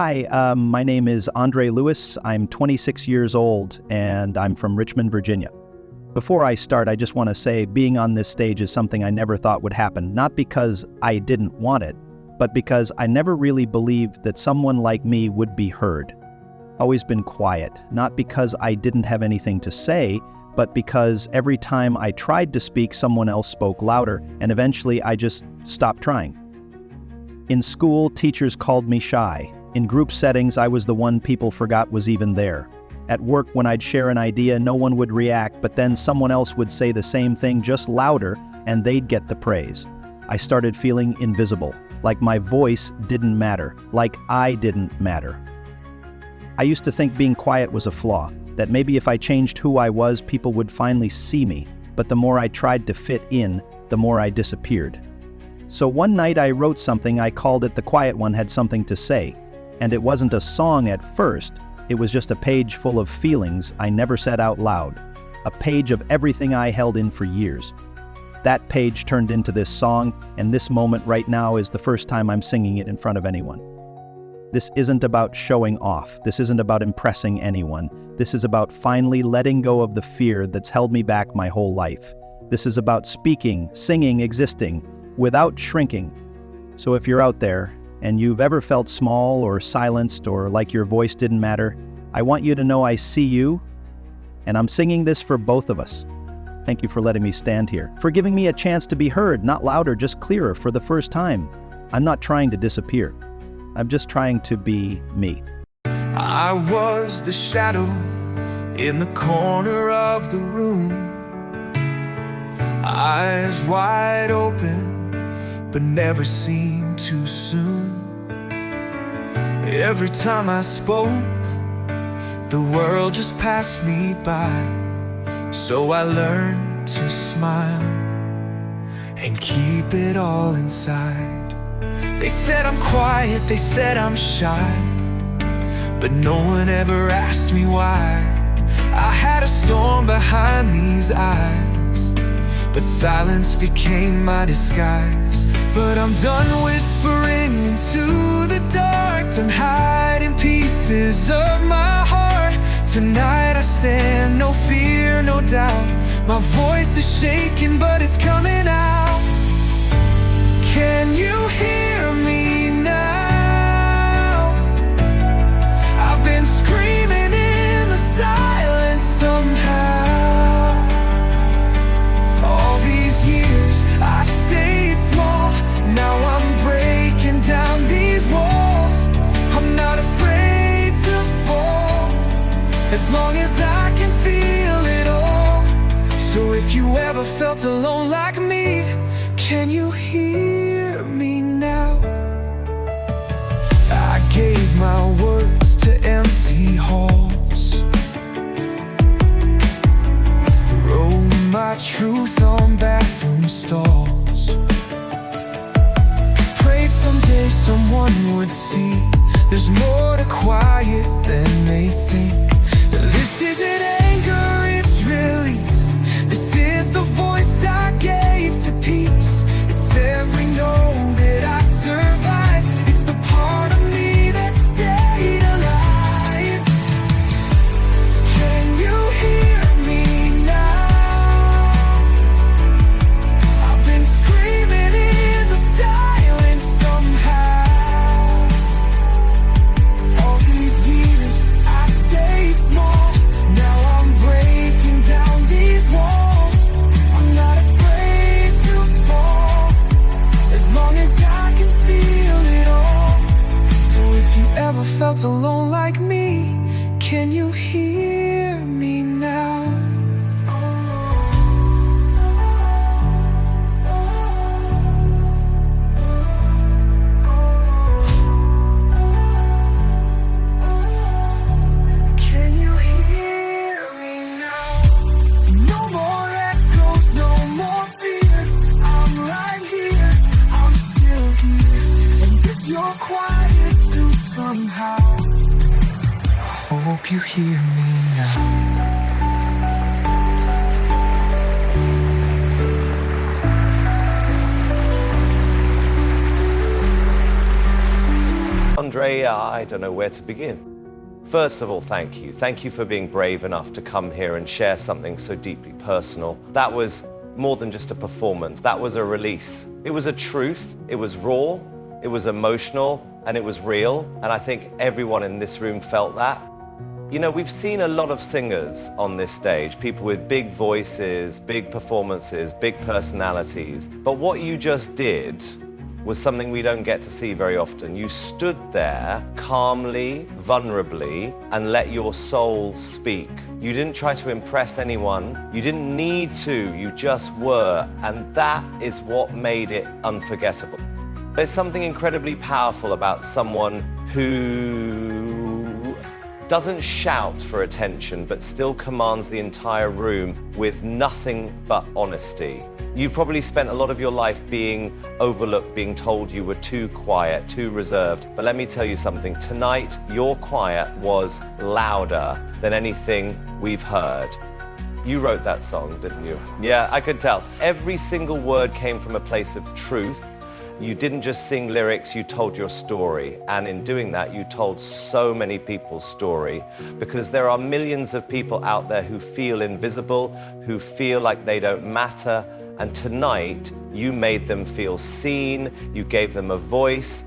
Hi, my name is Andre Lewis. I'm 26 years old, and I'm from Richmond, Virginia. Before I start, I just want to say being on this stage is something I never thought would happen, not because I didn't want it, but because I never really believed that someone like me would be heard. Always been quiet, not because I didn't have anything to say, but because every time I tried to speak, someone else spoke louder, and eventually I just stopped trying. In school, teachers called me shy. In group settings, I was the one people forgot was even there. At work, when I'd share an idea, no one would react, but then someone else would say the same thing just louder, and they'd get the praise. I started feeling invisible, like my voice didn't matter, like I didn't matter. I used to think being quiet was a flaw, that maybe if I changed who I was, people would finally see me, but the more I tried to fit in, the more I disappeared. So one night I wrote something. I called it "The Quiet One Had Something to Say." And it wasn't a song at first, it was just a page full of feelings I never said out loud. A page of everything I held in for years. That page turned into this song, and this moment right now is the first time I'm singing it in front of anyone. This isn't about showing off. This isn't about impressing anyone. This is about finally letting go of the fear that's held me back my whole life. This is about speaking, singing, existing, without shrinking. So if you're out there, and you've ever felt small or silenced or like your voice didn't matter, I want you to know I see you, and I'm singing this for both of us. Thank you for letting me stand here, for giving me a chance to be heard, not louder, just clearer for the first time. I'm not trying to disappear. I'm just trying to be me. I was the shadow in the corner of the room, eyes wide open, but never seen too soon. Every time I spoke, the world just passed me by. So I learned to smile and keep it all inside. They said I'm quiet, they said I'm shy, but no one ever asked me why. I had a storm behind these eyes, but silence became my disguise. But I'm done whispering into the dark, done hiding pieces of my heart. Tonight I stand, no fear, no doubt. My voice is shaking, but it's coming out. Can you hear me now? I've been screaming in the silence somehow. All these years I stayed small. Now I'm breaking down these walls. I'm not afraid to fall, as long as I can feel it all. So if you ever felt alone like me, can you hear me now? I gave my words to empty halls, wrote my truth on bathroom stalls. Prayed someday someone would see there's more to quiet than they think. This isn't anger, it's release. This is the voice I gave to peace. It's every no that I survived. It's the part of me that stayed alive. Can you hear me now? I've been screaming in the silence somehow. All these years I stayed small. Now I'm breaking down these walls. I'm not afraid to fall, as long as I can feel it all. So if you ever felt alone like me, can you hear me now? Can you hear me now? No more echoes, no more fear. I'm right here, I'm still here. And if you're quiet too somehow, I hope you hear me now. Andre, way, I don't know where to begin. First of all, thank you. Thank you for being brave enough to come here and share something so deeply personal. That was more than just a performance. That was a release. It was a truth. It was raw. It was emotional, and it was real. And I think everyone in this room felt that. You know, we've seen a lot of singers on this stage, people with big voices, big performances, big personalities. But what you just did was something we don't get to see very often. You stood there calmly, vulnerably, and let your soul speak. You didn't try to impress anyone. You didn't need to. You just were. And that is what made it unforgettable. There's something incredibly powerful about someone who doesn't shout for attention, but still commands the entire room with nothing but honesty. You've probably spent a lot of your life being overlooked, being told you were too quiet, too reserved. But let me tell you something. Tonight, your quiet was louder than anything we've heard. You wrote that song, didn't you? Yeah, I could tell. Every single word came from a place of truth. You didn't just sing lyrics, you told your story. And in doing that, you told so many people's story, because there are millions of people out there who feel invisible, who feel like they don't matter. And tonight, you made them feel seen, you gave them a voice.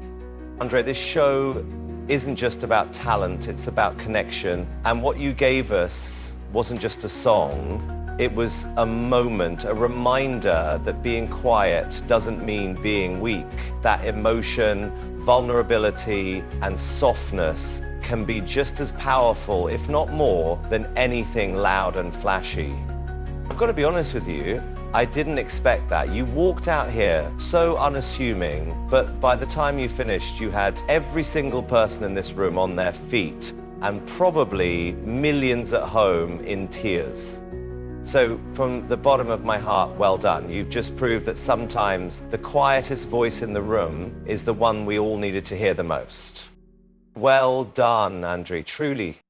Andre, this show isn't just about talent, it's about connection. And what you gave us wasn't just a song, it was a moment, a reminder that being quiet doesn't mean being weak. That emotion, vulnerability, and softness can be just as powerful, if not more, than anything loud and flashy. I've got to be honest with you, I didn't expect that. You walked out here so unassuming, but by the time you finished, you had every single person in this room on their feet, and probably millions at home in tears. So from the bottom of my heart, well done. You've just proved that sometimes the quietest voice in the room is the one we all needed to hear the most. Well done, Andre, truly.